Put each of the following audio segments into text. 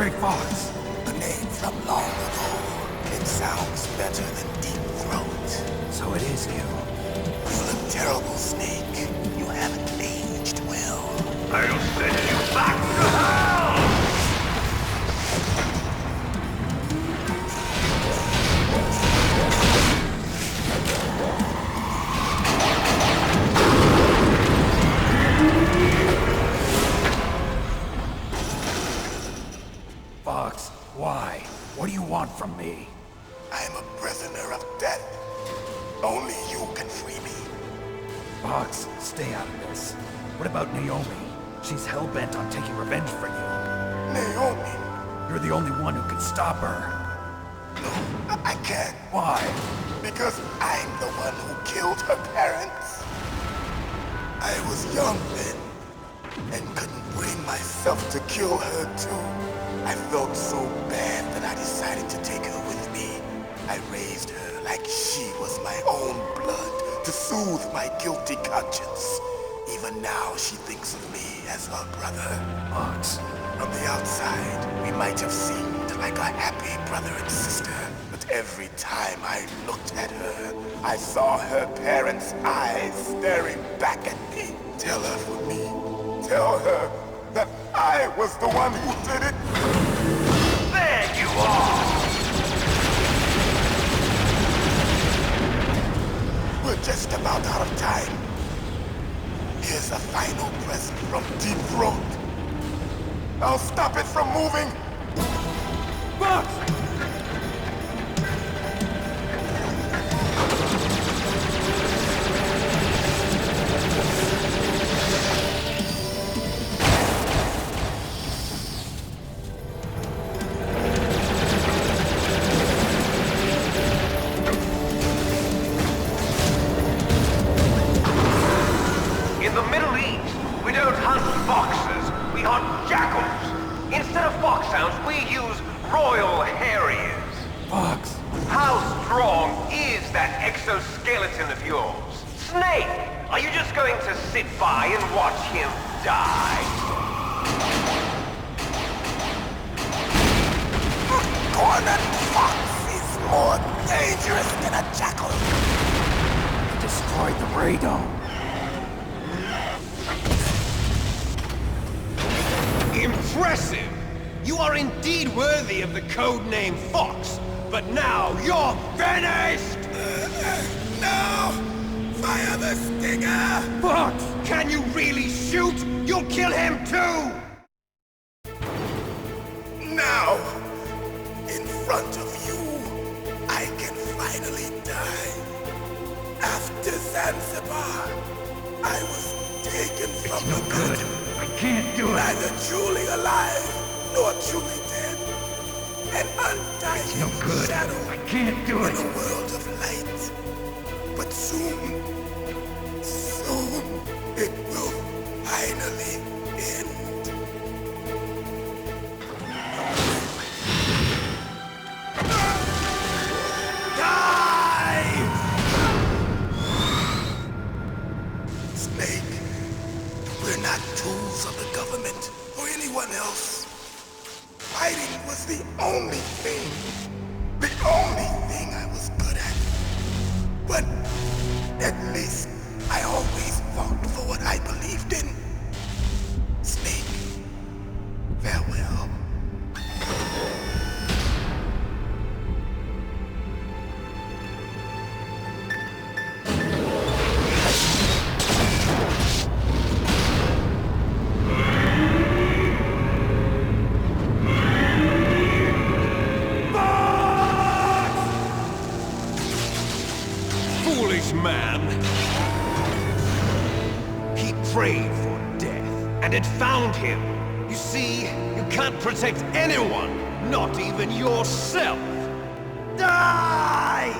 Gray Fox. A name from long ago. It sounds better than Deep Throat. So it is you. You look terrible, Snake. You haven't aged well. I'll send you back to hell! Fox, why? What do you want from me? I am a prisoner of death. Only you can free me. Fox, stay out of this. What about Naomi? She's hell-bent on taking revenge for you. Naomi? You're the only one who can stop her. No, I can't. Why? Because I'm the one who killed her parents. I was young then, and couldn't bring myself to kill her too. I felt so bad that I decided to take her with me. I raised her like she was my own blood to soothe my guilty conscience. Even now she thinks of me as her brother. Fox. From the outside, we might have seemed like a happy brother and sister. But every time I looked at her, I saw her parents' eyes staring back at me. Tell her for me. Tell her that I was the one who did it. There you are! We're just about out of time. Here's a final present from Deep Throat. I'll stop it from moving. Fox! In the Middle East, we don't hunt foxes, we hunt jackals. Instead of foxhounds, we use royal harriers. Fox! How strong is that exoskeleton of yours? Snake, are you just going to sit by and watch him die? Cornered fox is more dangerous than a jackal. You destroyed the radome. Impressive! You are indeed worthy of the codename Fox, but now you're finished! No! Fire the stinger! Fox! Can you really shoot? You'll kill him too! Now, in front of you, I can finally die. After Zanzibar, I was taken from No the good. battle. I can't do it. Neither truly alive, nor truly dead. An undying No good. shadow I can't do in it. a world of light. But soon, it will finally end. Snake, we're not tools of the government or anyone else. Fighting was the only thing I was good at. But at least I always fought for what I believed in. Snake, farewell. Foolish man! He prayed for death, and it found him. You see, you can't protect anyone, not even yourself. Die!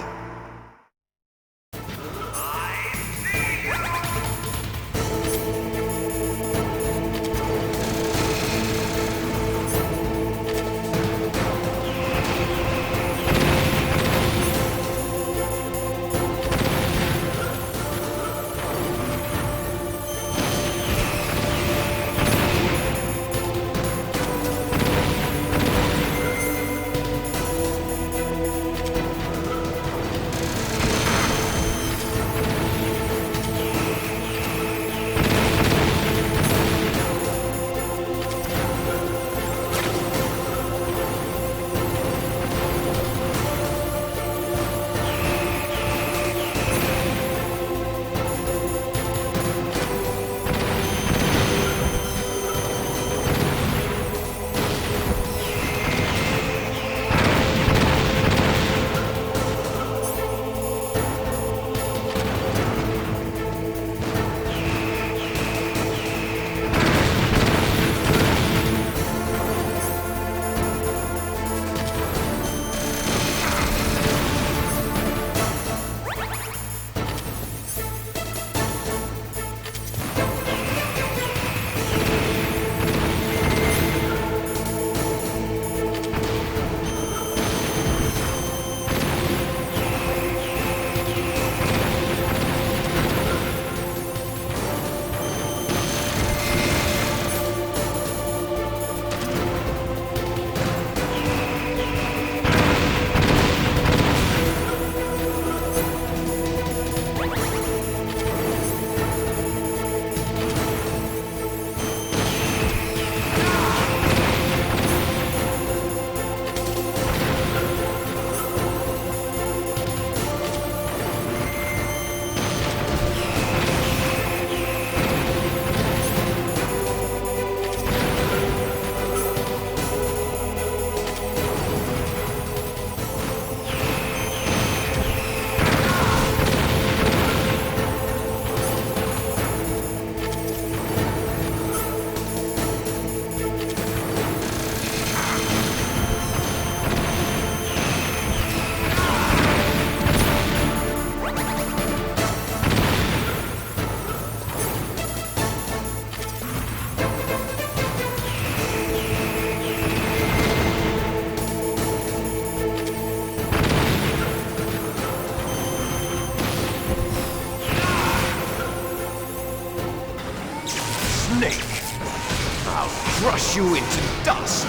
crush you into dust.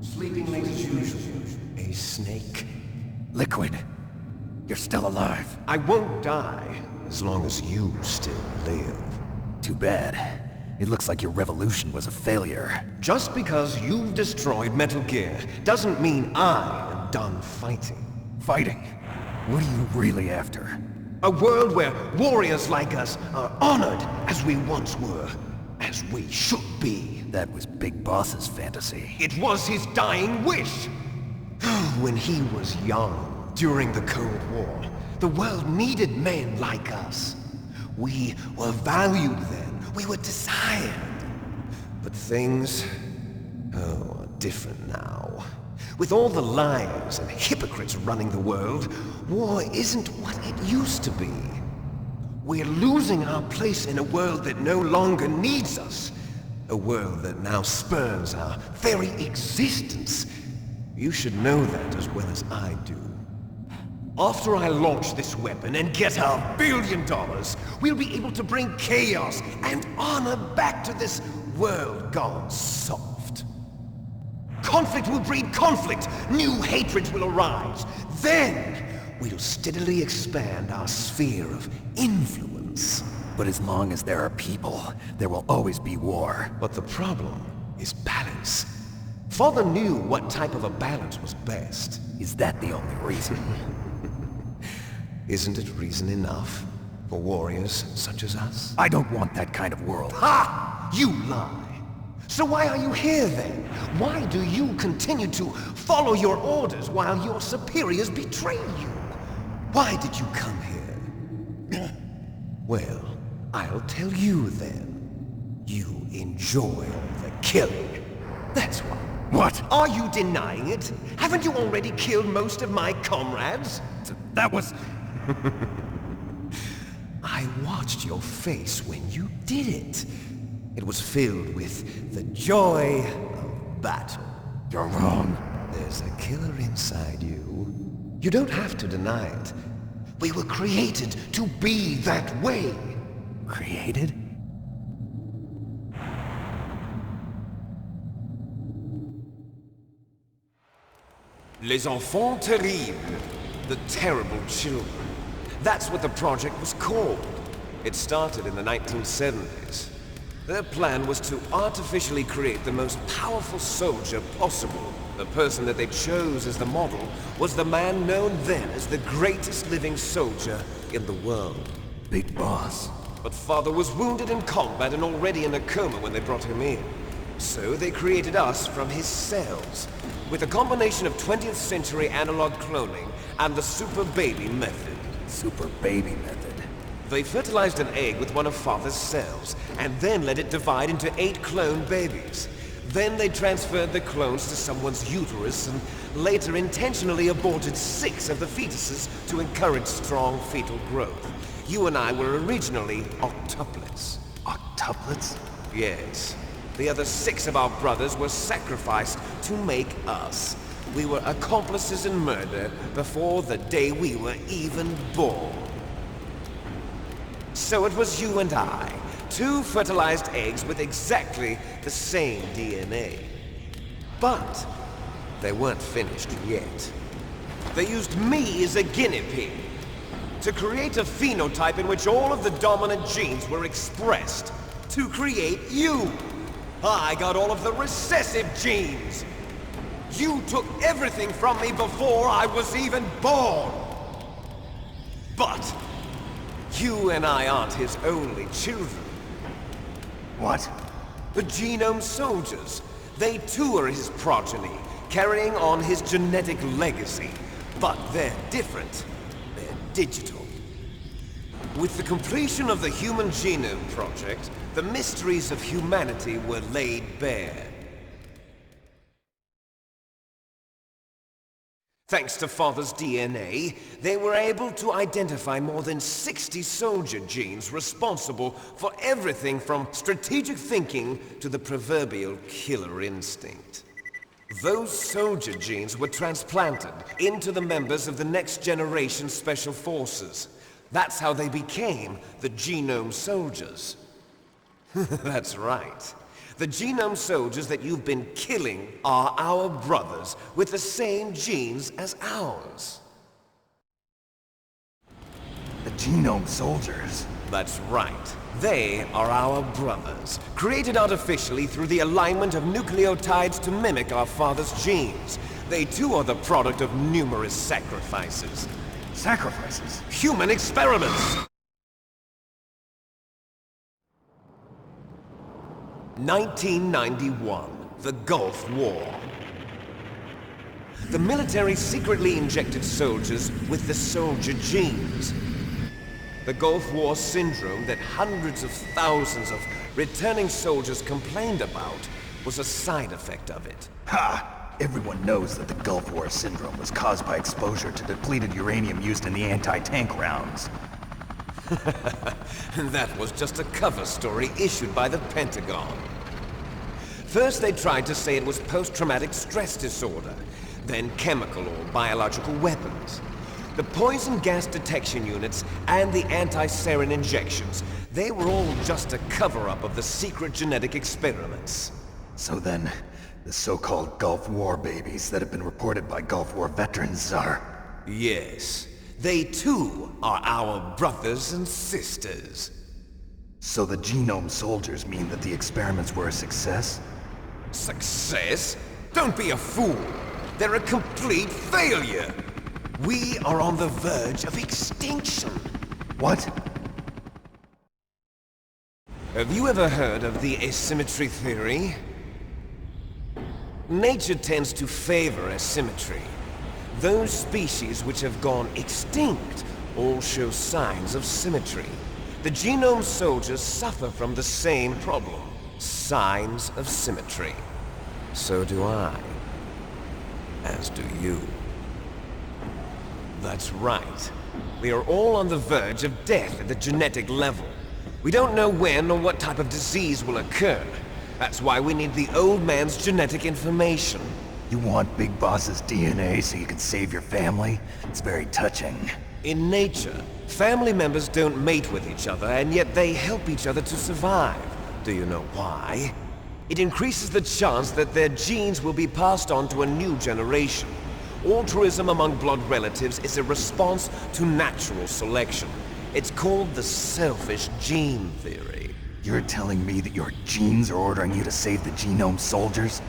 Sleeping late as usual. A snake. Liquid, you're still alive. I won't die as long as you still live. Too bad. It looks like your revolution was a failure. Just because you've destroyed Metal Gear doesn't mean I am done fighting. Fighting? What are you really after? A world where warriors like us are honored as we once were, as we should be. That was Big Boss's fantasy. It was his dying wish. When he was young, during the Cold War, the world needed men like us. We were valued then. We were desired. But things, are different now. With all the liars and hypocrites running the world, war isn't what it used to be. We're losing our place in a world that no longer needs us. A world that now spurns our very existence. You should know that as well as I do. After I launch this weapon and get our $1 billion, we'll be able to bring chaos and honor back to this world gone soft. Conflict will breed conflict. New hatreds will arise. Then, we'll steadily expand our sphere of influence. But as long as there are people, there will always be war. But the problem is balance. Father knew what type of a balance was best. Is that the only reason? Isn't it reason enough for warriors such as us? I don't want that kind of world. Ha! You lie! So why are you here then? Why do you continue to follow your orders while your superiors betray you? Why did you come here? Well, I'll tell you then. You enjoy all the killing. That's why. What? Are you denying it? Haven't you already killed most of my comrades? That was... I watched your face when you did it. It was filled with the joy of battle. You're wrong. There's a killer inside you. You don't have to deny it. We were created to be that way. Created? Les enfants terribles. The terrible children. That's what the project was called. It started in the 1970s. Their plan was to artificially create the most powerful soldier possible. The person that they chose as the model was the man known then as the greatest living soldier in the world. Big Boss. But Father was wounded in combat and already in a coma when they brought him in. So they created us from his cells, with a combination of 20th century analog cloning and the Super Baby method. Super Baby method. They fertilized an egg with one of Father's cells, and then let it divide into 8 clone babies. Then they transferred the clones to someone's uterus and later intentionally aborted 6 of the fetuses to encourage strong fetal growth. You and I were originally octuplets. Octuplets? Yes. The other 6 of our brothers were sacrificed to make us. We were accomplices in murder before the day we were even born. So it was you and I, 2 fertilized eggs with exactly the same DNA. But they weren't finished yet. They used me as a guinea pig to create a phenotype in which all of the dominant genes were expressed. to create you. I got all of the recessive genes. You took everything from me before I was even born. But you and I aren't his only children. What? The Genome Soldiers. They too are his progeny, carrying on his genetic legacy. But they're different. They're digital. With the completion of the Human Genome Project, the mysteries of humanity were laid bare. Thanks to Father's DNA, they were able to identify more than 60 soldier genes responsible for everything from strategic thinking to the proverbial killer instinct. Those soldier genes were transplanted into the members of the Next Generation Special Forces. That's how they became the Genome Soldiers. That's right. The Genome Soldiers that you've been killing are our brothers with the same genes as ours. The Genome Soldiers? That's right. They are our brothers, created artificially through the alignment of nucleotides to mimic our father's genes. They too are the product of numerous sacrifices. Sacrifices? Human experiments! 1991, the Gulf War. The military secretly injected soldiers with the soldier genes. The Gulf War syndrome that hundreds of thousands of returning soldiers complained about was a side effect of it. Ha! Everyone knows that the Gulf War syndrome was caused by exposure to depleted uranium used in the anti-tank rounds. That was just a cover story issued by the Pentagon. First they tried to say it was post-traumatic stress disorder, then chemical or biological weapons. The poison gas detection units and the anti-sarin injections, they were all just a cover-up of the secret genetic experiments. So then, the so-called Gulf War babies that have been reported by Gulf War veterans are... Yes. They too are our brothers and sisters. So the Genome Soldiers mean that the experiments were a success? Success? Don't be a fool. They're a complete failure. We are on the verge of extinction. What? Have you ever heard of the asymmetry theory? Nature tends to favor asymmetry. Those species which have gone extinct all show signs of symmetry. The Genome Soldiers suffer from the same problem. Signs of symmetry. So do I. As do you. That's right. We are all on the verge of death at the genetic level. We don't know when or what type of disease will occur. That's why we need the old man's genetic information. You want Big Boss's DNA so you can save your family? It's very touching. In nature, family members don't mate with each other, and yet they help each other to survive. Do you know why? It increases the chance that their genes will be passed on to a new generation. Altruism among blood relatives is a response to natural selection. It's called the selfish gene theory. You're telling me that your genes are ordering you to save the Genome Soldiers?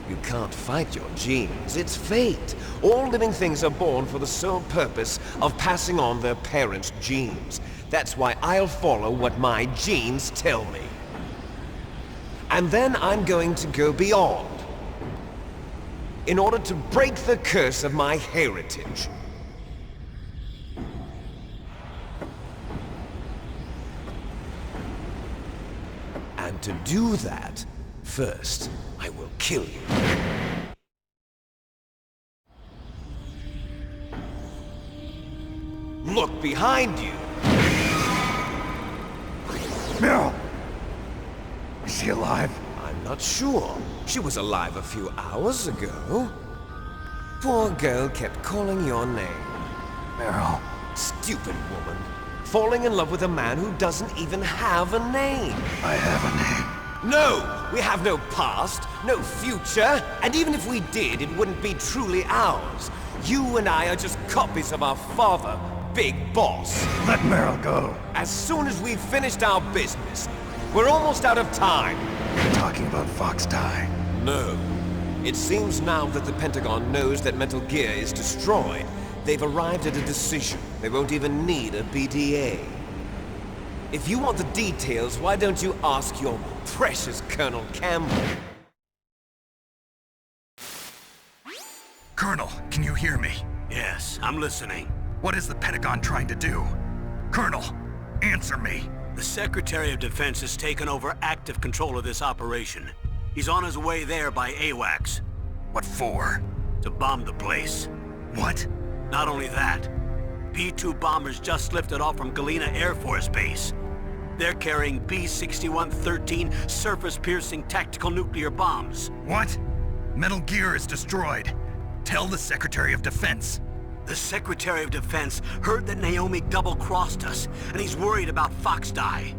You can't fight your genes. It's fate. All living things are born for the sole purpose of passing on their parents' genes. That's why I'll follow what my genes tell me. And then I'm going to go beyond. In order to break the curse of my heritage. And to do that, first, I will kill you. Look behind you! Meryl! Is she alive? I'm not sure. She was alive a few hours ago. Poor girl kept calling your name. Meryl. Stupid woman. Falling in love with a man who doesn't even have a name. I have a name. No! We have no past, no future, and even if we did, it wouldn't be truly ours. You and I are just copies of our father, Big Boss. Let Meryl go. As soon as we've finished our business, We're almost out of time. You're talking about Fox Die. No. It seems now that the Pentagon knows that Metal Gear is destroyed. They've arrived at a decision. They won't even need a BDA. If you want the details, why don't you ask your precious Colonel Campbell? Colonel, can you hear me? Yes, I'm listening. What is the Pentagon trying to do? Colonel, answer me. The Secretary of Defense has taken over active control of this operation. He's on his way there by AWACS. What for? To bomb the place. What? Not only that, B-2 bombers just lifted off from Galena Air Force Base. They're carrying B-6113 surface-piercing tactical nuclear bombs. What? Metal Gear is destroyed. Tell the Secretary of Defense. The Secretary of Defense heard that Naomi double-crossed us, and he's worried about Fox Die.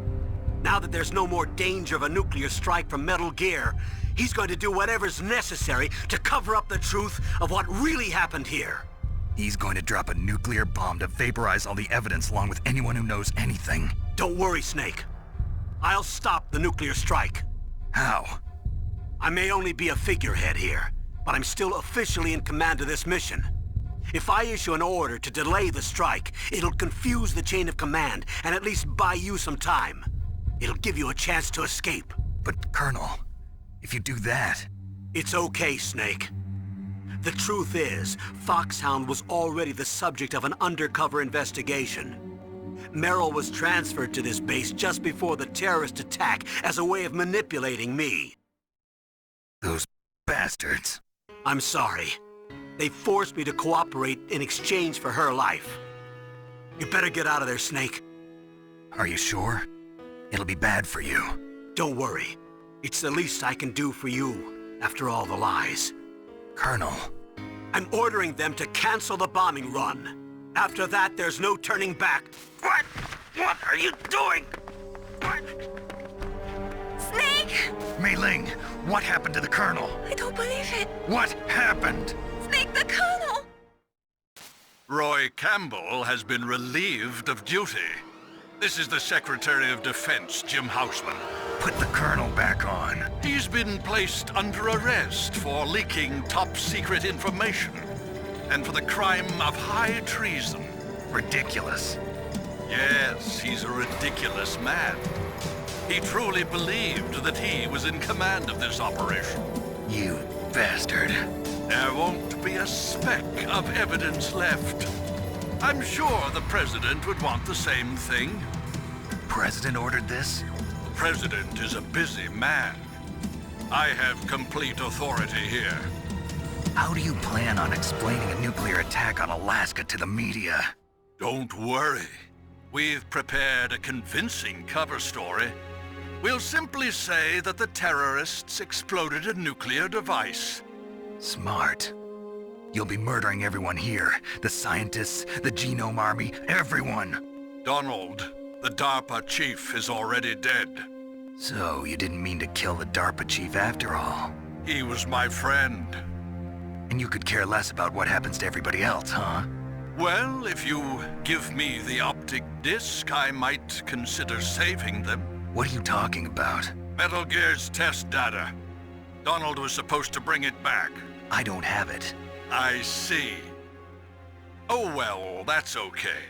Now that there's no more danger of a nuclear strike from Metal Gear, he's going to do whatever's necessary to cover up the truth of what really happened here. He's going to drop a nuclear bomb to vaporize all the evidence along with anyone who knows anything. Don't worry, Snake. I'll stop the nuclear strike. How? I may only be a figurehead here, but I'm still officially in command of this mission. If I issue an order to delay the strike, it'll confuse the chain of command and at least buy you some time. It'll give you a chance to escape. But, Colonel, if you do that... It's okay, Snake. The truth is, Foxhound was already the subject of an undercover investigation. Merrill was transferred to this base just before the terrorist attack as a way of manipulating me. Those bastards. I'm sorry. They forced me to cooperate in exchange for her life. You better get out of there, Snake. Are you sure? It'll be bad for you. Don't worry. It's the least I can do for you, after all the lies. Colonel. I'm ordering them to cancel the bombing run. After that, there's no turning back. What? What are you doing? What? Snake! Mei Ling, what happened to the Colonel? I don't believe it. What happened? Snake, the Colonel! Roy Campbell has been relieved of duty. This is the Secretary of Defense, Jim Houseman. Put the Colonel back on. He's been placed under arrest for leaking top-secret information and for the crime of high treason. Ridiculous. Yes, he's a ridiculous man. He truly believed that he was in command of this operation. You bastard. There won't be a speck of evidence left. I'm sure the President would want the same thing. President ordered this? The President is a busy man. I have complete authority here. How do you plan on explaining a nuclear attack on Alaska to the media? Don't worry. We've prepared a convincing cover story. We'll simply say that the terrorists exploded a nuclear device. Smart. You'll be murdering everyone here. The scientists, the Genome Army, everyone. Donald, the DARPA chief, is already dead. So, you didn't mean to kill the DARPA chief after all. He was my friend. And you could care less about what happens to everybody else, huh? Well, if you give me the optic disc, I might consider saving them. What are you talking about? Metal Gear's test data. Donald was supposed to bring it back. I don't have it. I see. Oh well, that's okay.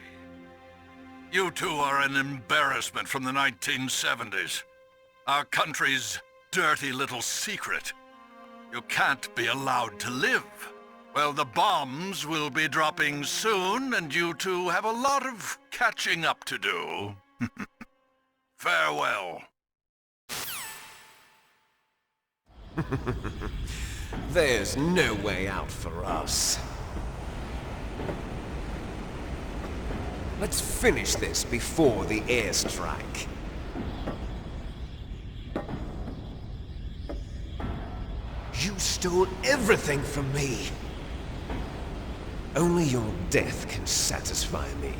You two are an embarrassment from the 1970s. Our country's dirty little secret. You can't be allowed to live. Well, the bombs will be dropping soon, and you two have a lot of catching up to do. Farewell. There's no way out for us. Let's finish this before the airstrike. You stole everything from me. Only your death can satisfy me.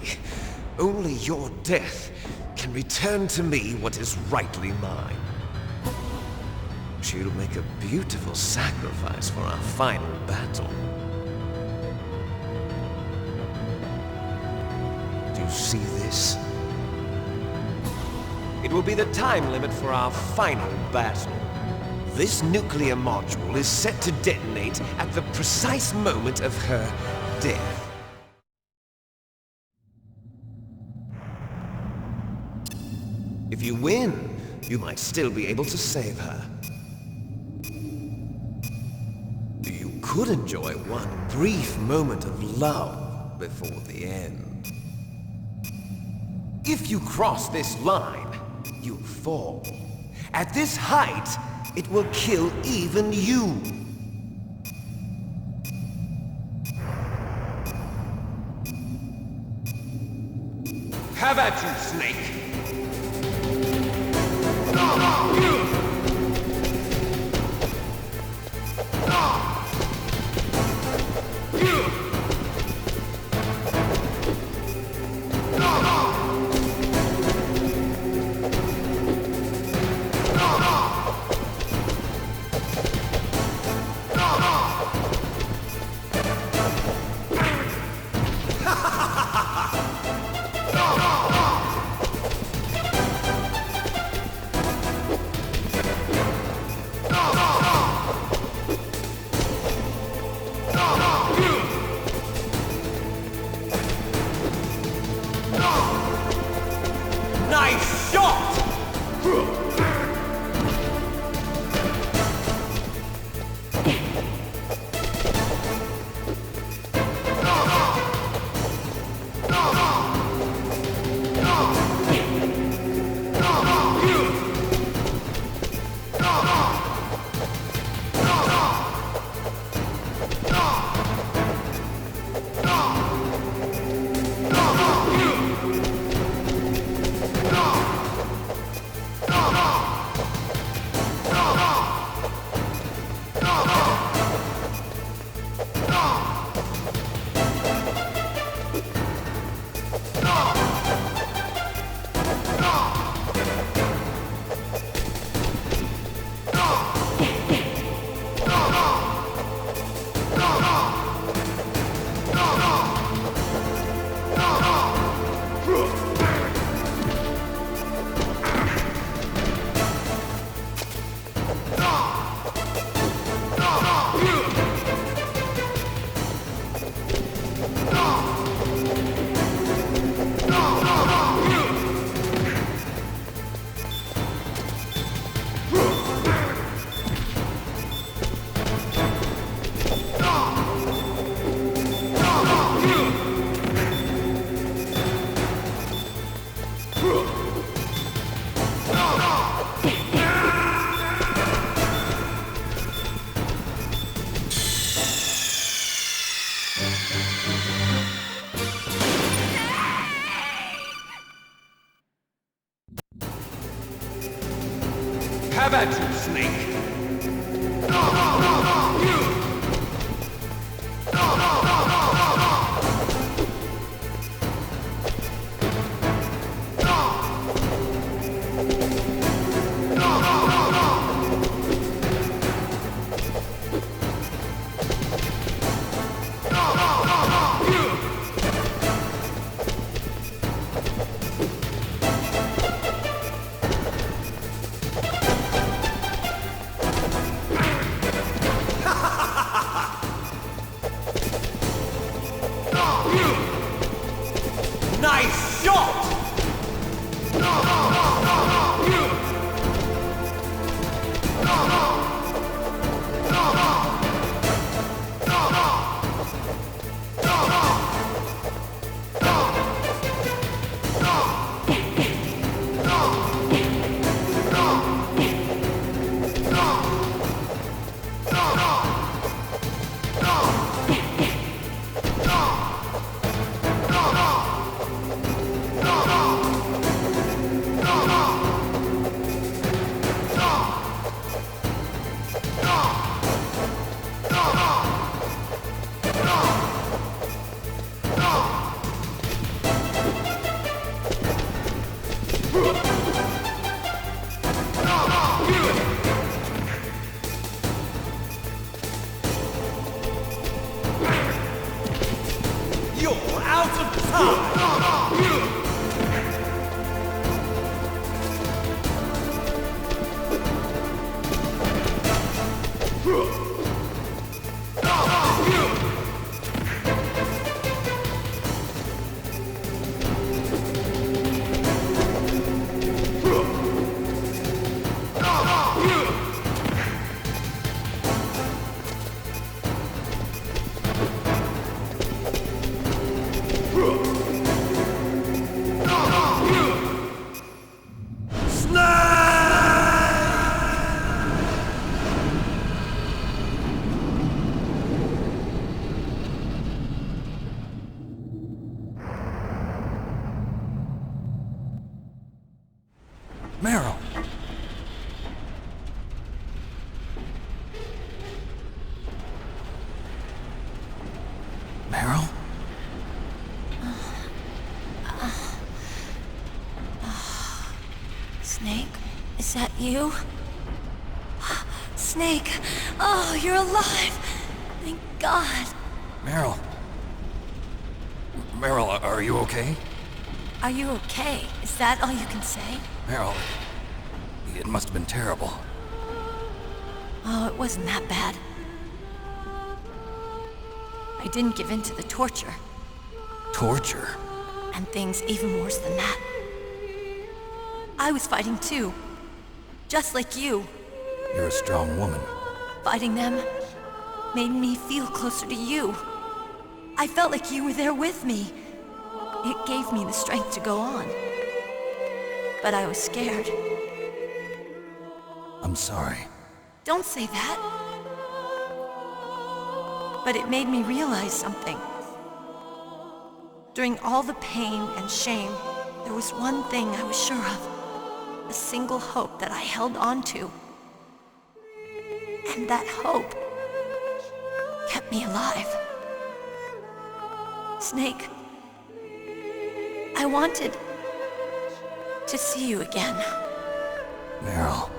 Only your death can return to me what is rightly mine. She'll make a beautiful sacrifice for our final battle. Do you see this? It will be the time limit for our final battle. This nuclear module is set to detonate at the precise moment of her death. If you win, you might still be able to save her. You could enjoy one brief moment of love before the end. If you cross this line, you'll fall. At this height, it will kill even you. Have at you, Snake! Nice shot! Have at you, Snake! Meryl! Meryl? Snake, is that you? Snake, oh, you're alive! Thank God. Meryl? Meryl, are you okay? Are you okay? Is that all you can say? Meryl, it must have been terrible. Oh, it wasn't that bad. I didn't give in to the torture. Torture? And things even worse than that. I was fighting too. Just like you. You're a strong woman. Fighting them made me feel closer to you. I felt like you were there with me. It gave me the strength to go on. But I was scared. I'm sorry. Don't say that. But it made me realize something. During all the pain and shame, there was one thing I was sure of. A single hope that I held on to. And that hope kept me alive. Snake, I wanted to see you again. Meryl.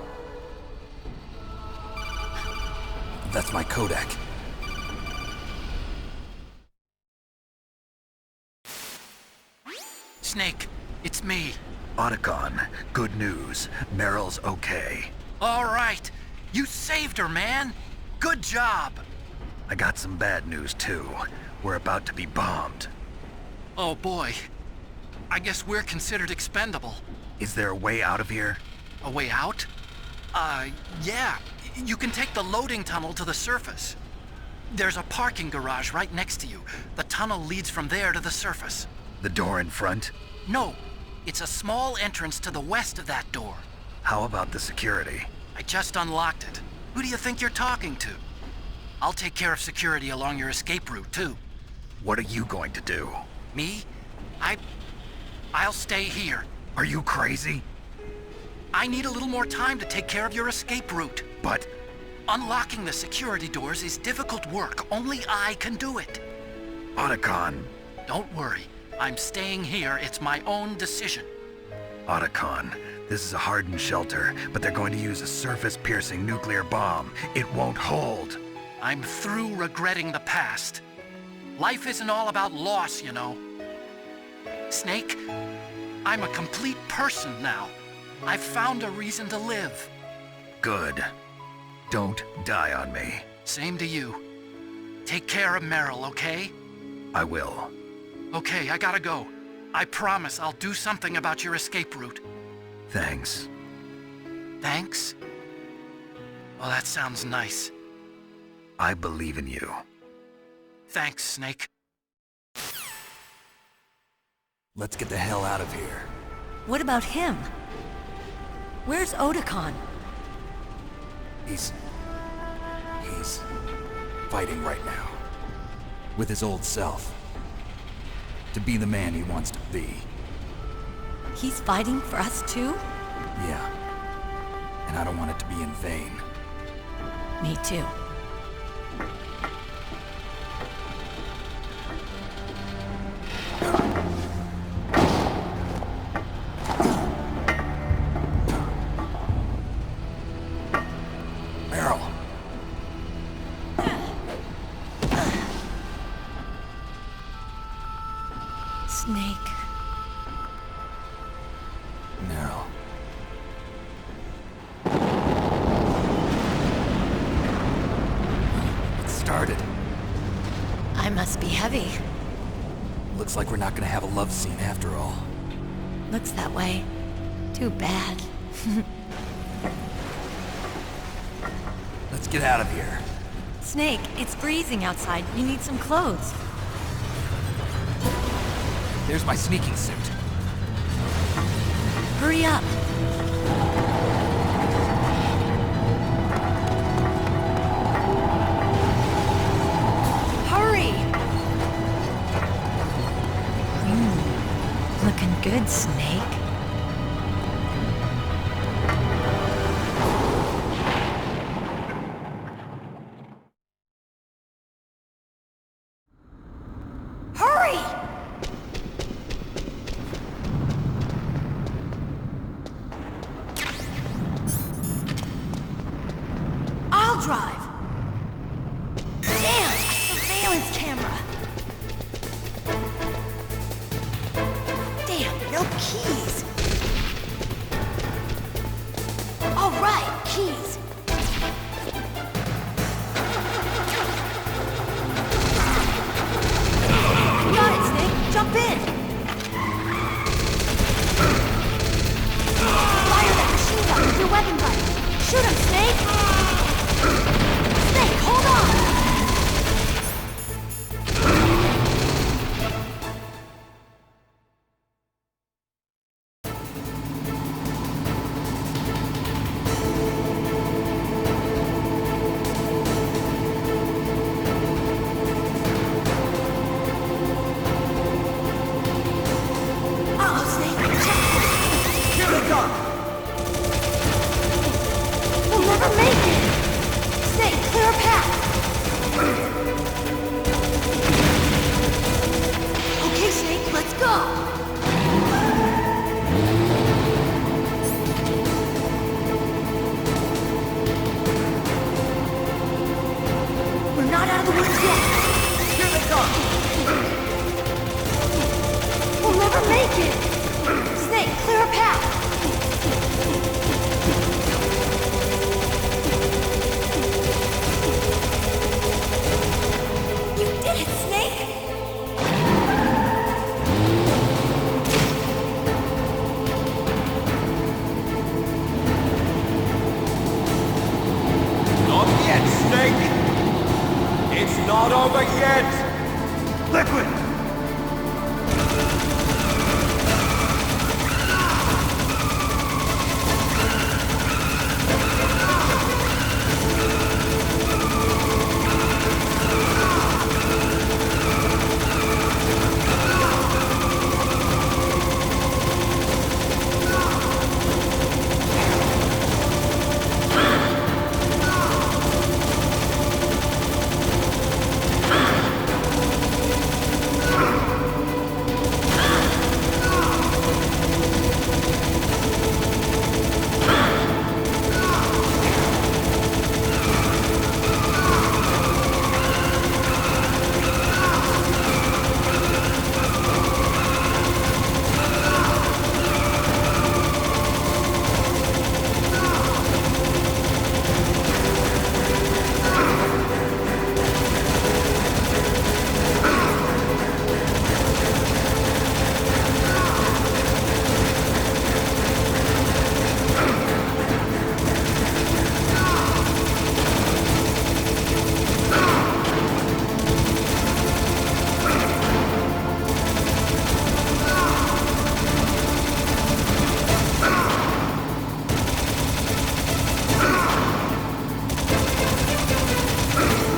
That's my Kodak. Snake, it's me. Otacon, good news. Meryl's okay. All right. You saved her, man. Good job. I got some bad news, too. We're about to be bombed. Oh, boy. I guess we're considered expendable. Is there a way out of here? A way out? Yeah. You can take the loading tunnel to the surface. There's a parking garage right next to you. The tunnel leads from there to the surface. The door in front? No. It's a small entrance to the west of that door. How about the security? I just unlocked it. Who do you think you're talking to? I'll take care of security along your escape route, too. What are you going to do? Me? I'll stay here. Are you crazy? I need a little more time to take care of your escape route. But... Unlocking the security doors is difficult work. Only I can do it. Otacon. Don't worry. I'm staying here. It's my own decision. Otacon, this is a hardened shelter, but they're going to use a surface-piercing nuclear bomb. It won't hold. I'm through regretting the past. Life isn't all about loss, you know. Snake, I'm a complete person now. I've found a reason to live. Good. Don't die on me. Same to you. Take care of Meryl, okay? I will. Okay, I gotta go. I promise I'll do something about your escape route. Thanks. Thanks? Well, that sounds nice. I believe in you. Thanks, Snake. Let's get the hell out of here. What about him? Where's Otacon? He's fighting right now. With his old self. To be the man he wants to be. He's fighting for us too? Yeah. And I don't want it to be in vain. Me too. Meryl. Snake. Meryl. must be heavy. Looks like we're not gonna have a love scene after all. Looks that way. Too bad. Let's get out of here. Snake, it's freezing outside. You need some clothes. There's my sneaking suit. Hurry up. Hurry! Looking good, Snake. Hurry! I'll drive. Damn, a surveillance camera. Damn, no keys. All right, keys. Got it, Snake. Jump in. Fire that machine gun with your weapon button. Shoot him, Snake. Snake, hold on. Uh-oh, Snake. Here they come. We'll never make it. Snake, clear a path. Okay, Snake, let's go. We're not out of the woods yet. Here they come. We'll never make it. Snake, clear a path. You did it, Snake! Not yet, Snake! It's not over yet! Liquid!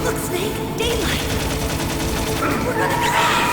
Look, Snake, daylight. We're gonna crash.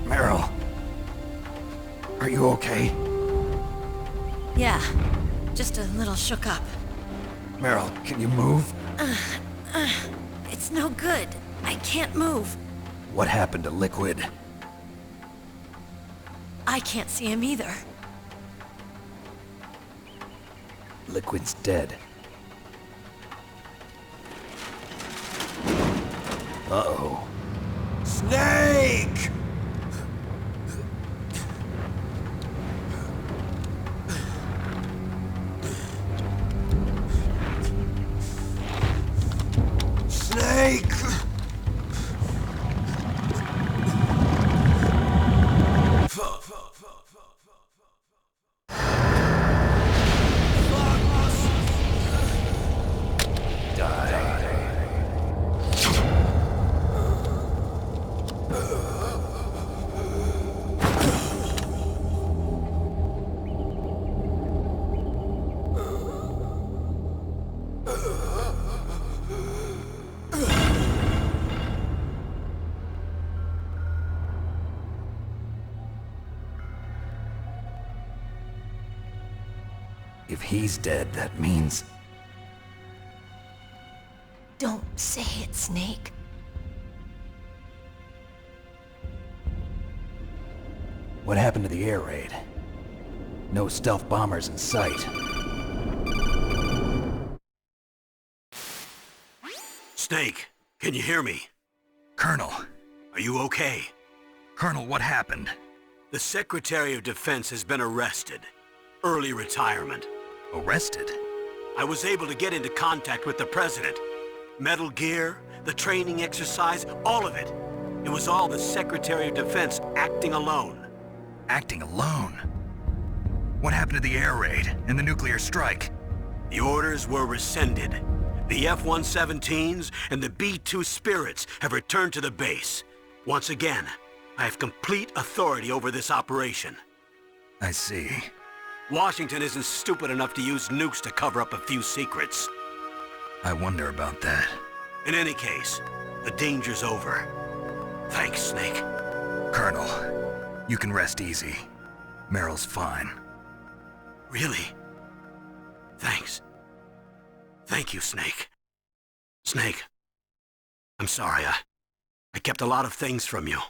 Meryl. Are you okay? Yeah, just a little shook up. Meryl, can you move? It's no good. I can't move. What happened to Liquid? I can't see him either. Liquid's dead. Uh-oh. Snake! Snake! If he's dead, that means... Don't say it, Snake. What happened to the air raid? No stealth bombers in sight. Snake, can you hear me? Colonel. Are you okay? Colonel, what happened? The Secretary of Defense has been arrested. Early retirement. Arrested? I was able to get into contact with the President. Metal Gear, the training exercise, all of it. It was all the Secretary of Defense acting alone. Acting alone? What happened to the air raid and the nuclear strike? The orders were rescinded. The F-117s and the B-2 Spirits have returned to the base. Once again, I have complete authority over this operation. I see. Washington isn't stupid enough to use nukes to cover up a few secrets. I wonder about that. In any case, the danger's over. Thanks, Snake. Colonel, you can rest easy. Meryl's fine. Really? Thanks. Thank you, Snake. Snake, I'm sorry, I kept a lot of things from you.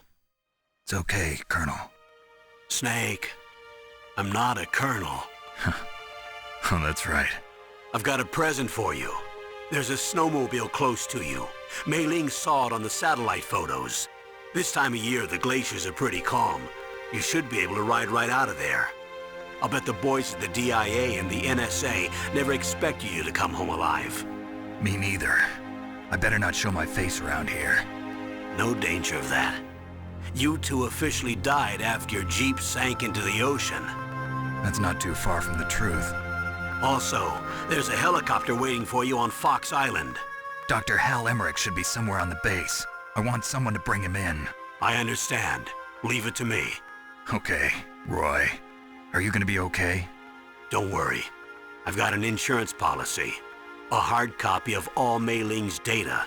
It's okay, Colonel. Snake, I'm not a colonel. Oh, that's right. I've got a present for you. There's a snowmobile close to you. Mei Ling saw it on the satellite photos. This time of year, the glaciers are pretty calm. You should be able to ride right out of there. I'll bet the boys at the DIA and the NSA never expected you to come home alive. Me neither. I better not show my face around here. No danger of that. You two officially died after your Jeep sank into the ocean. That's not too far from the truth. Also, there's a helicopter waiting for you on Fox Island. Dr. Hal Emmerich should be somewhere on the base. I want someone to bring him in. I understand. Leave it to me. Okay, Roy. Are you gonna be okay? Don't worry. I've got an insurance policy. A hard copy of all Mei Ling's data.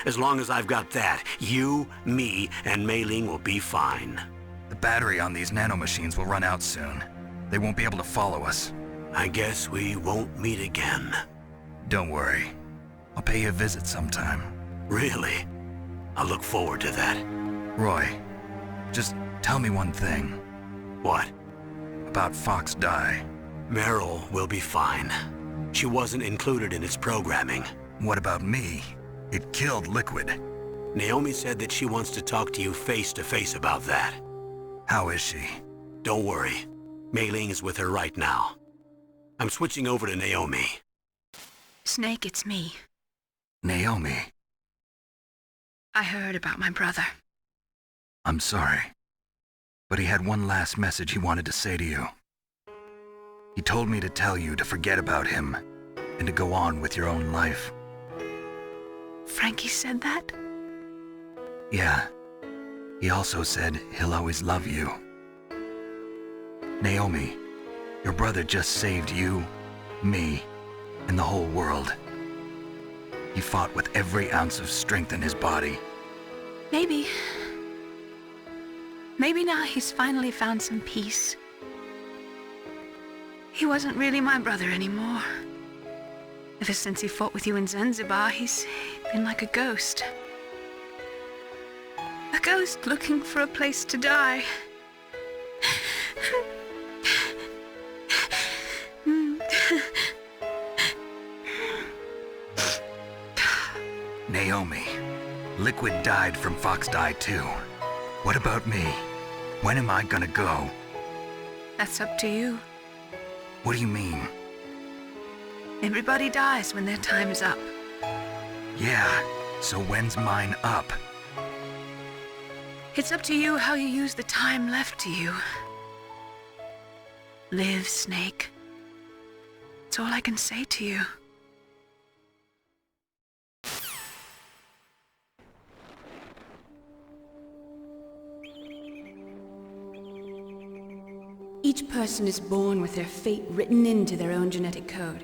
As long as I've got that, you, me, and Mei Ling will be fine. The battery on these nanomachines will run out soon. They won't be able to follow us. I guess we won't meet again. Don't worry. I'll pay you a visit sometime. Really? I look forward to that. Roy, just tell me one thing. What? About Fox Die. Meryl will be fine. She wasn't included in its programming. What about me? It killed Liquid. Naomi said that she wants to talk to you face to face about that. How is she? Don't worry. Mei Ling is with her right now. I'm switching over to Naomi. Snake, it's me. Naomi. I heard about my brother. I'm sorry. But he had one last message he wanted to say to you. He told me to tell you to forget about him and to go on with your own life. Frankie said that? Yeah. He also said he'll always love you. Naomi, your brother just saved you, me, and the whole world. He fought with every ounce of strength in his body. Maybe. Maybe now he's finally found some peace. He wasn't really my brother anymore. Ever since he fought with you in Zanzibar, he's been like a ghost. A ghost looking for a place to die. Naomi, Liquid died from Fox Die too. What about me? When am I gonna go? That's up to you. What do you mean? Everybody dies when their time is up. Yeah, so when's mine up? It's up to you how you use the time left to you. Live, Snake. That's all I can say to you. Each person is born with their fate written into their own genetic code.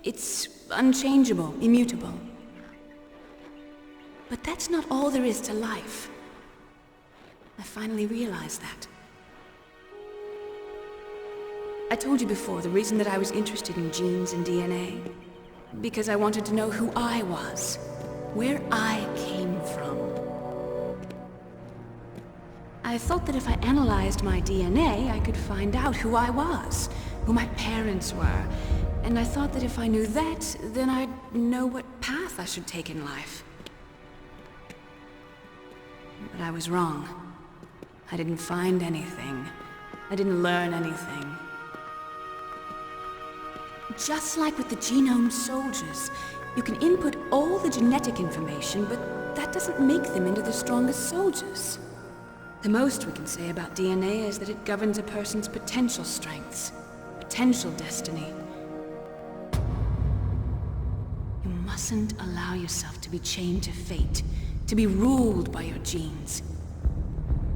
It's unchangeable, immutable. But that's not all there is to life. I finally realized that. I told you before the reason that I was interested in genes and DNA. Because I wanted to know who I was, where I came from. I thought that if I analyzed my DNA, I could find out who I was, who my parents were, and I thought that if I knew that, then I'd know what path I should take in life. But I was wrong. I didn't find anything. I didn't learn anything. Just like with the genome soldiers, you can input all the genetic information, but that doesn't make them into the strongest soldiers. The most we can say about DNA is that it governs a person's potential strengths, potential destiny. You mustn't allow yourself to be chained to fate, to be ruled by your genes.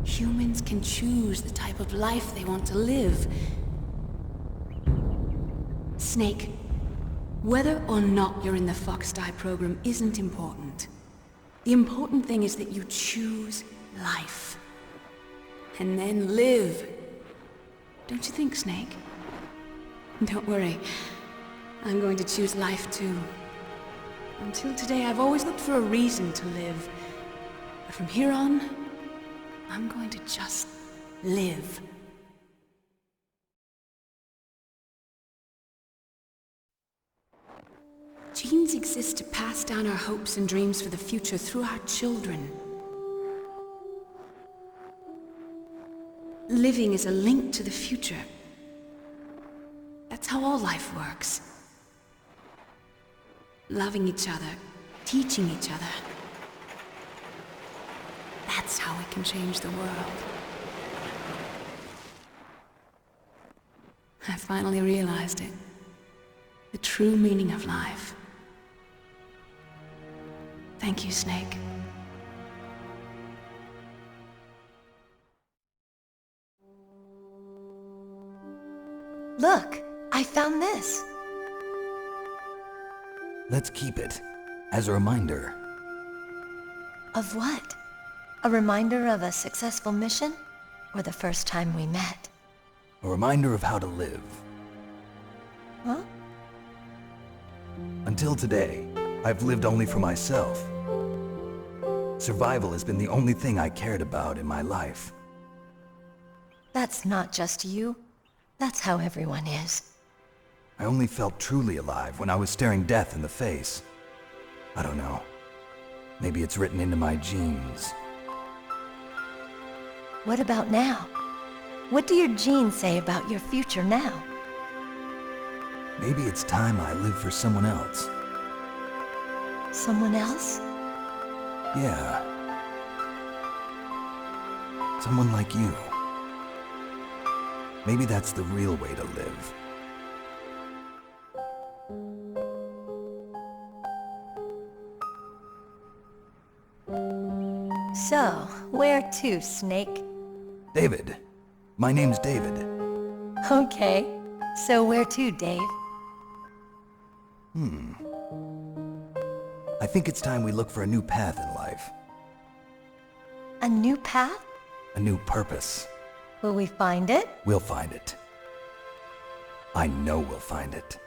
Humans can choose the type of life they want to live. Snake, whether or not you're in the Fox Die program isn't important. The important thing is that you choose life. And then live. Don't you think, Snake? Don't worry. I'm going to choose life too. Until today, I've always looked for a reason to live. But from here on, I'm going to just live. Genes exist to pass down our hopes and dreams for the future through our children. Living is a link to the future. That's how all life works. Loving each other, teaching each other. That's how we can change the world. I finally realized it. The true meaning of life. Thank you, Snake. Look, I found this. Let's keep it as a reminder. Of what? A reminder of a successful mission? Or the first time we met? A reminder of how to live. Huh? Until today, I've lived only for myself. Survival has been the only thing I cared about in my life. That's not just you. That's how everyone is. I only felt truly alive when I was staring death in the face. I don't know. Maybe it's written into my genes. What about now? What do your genes say about your future now? Maybe it's time I live for someone else. Someone else? Yeah. Someone like you. Maybe that's the real way to live. So, where to, Snake? David. My name's David. Okay. So where to, Dave? I think it's time we look for a new path in life. A new path? A new purpose. Will we find it? We'll find it. I know we'll find it.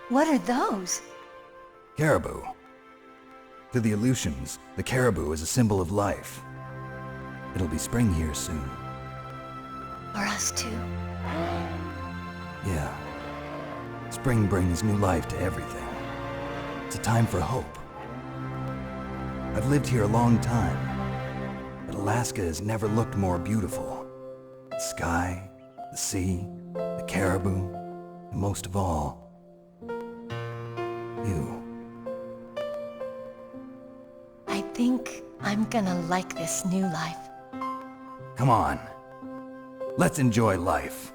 What are those? Caribou. To the Aleutians, the caribou is a symbol of life. It'll be spring here soon. For us too. Yeah. Spring brings new life to everything. It's a time for hope. I've lived here a long time, but Alaska has never looked more beautiful. The sky, the sea, the caribou, and most of all, you. I think I'm gonna like this new life. Come on. Let's enjoy life.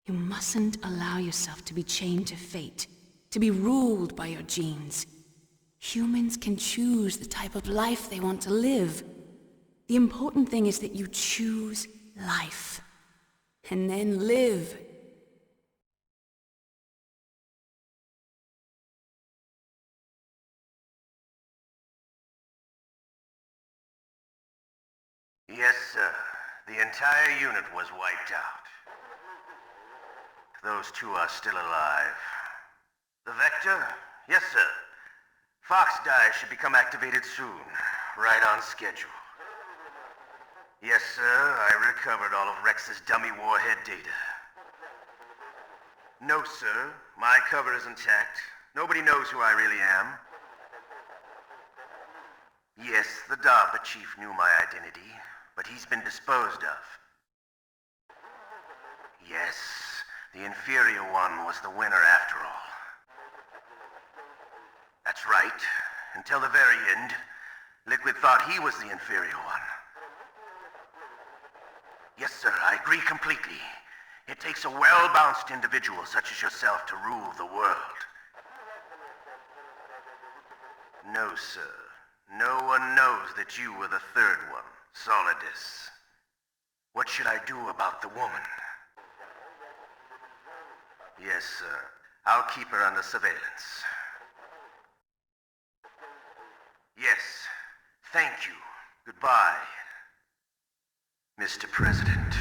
You mustn't allow yourself to be chained to fate, to be ruled by your genes. Humans can choose the type of life they want to live. The important thing is that you choose life. And then live. Yes, sir. The entire unit was wiped out. Those two are still alive. The Vector? Yes, sir. Fox Die should become activated soon. Right on schedule. Yes, sir. I recovered all of Rex's dummy warhead data. No, sir. My cover is intact. Nobody knows who I really am. Yes, the DARPA chief knew my identity, but he's been disposed of. Yes, the inferior one was the winner after all. That's right. Until the very end, Liquid thought he was the inferior one. Yes, sir, I agree completely. It takes a well-balanced individual such as yourself to rule the world. No, sir. No one knows that you were the third one, Solidus. What should I do about the woman? Yes, sir. I'll keep her under surveillance. Yes. Thank you. Goodbye, Mr. President.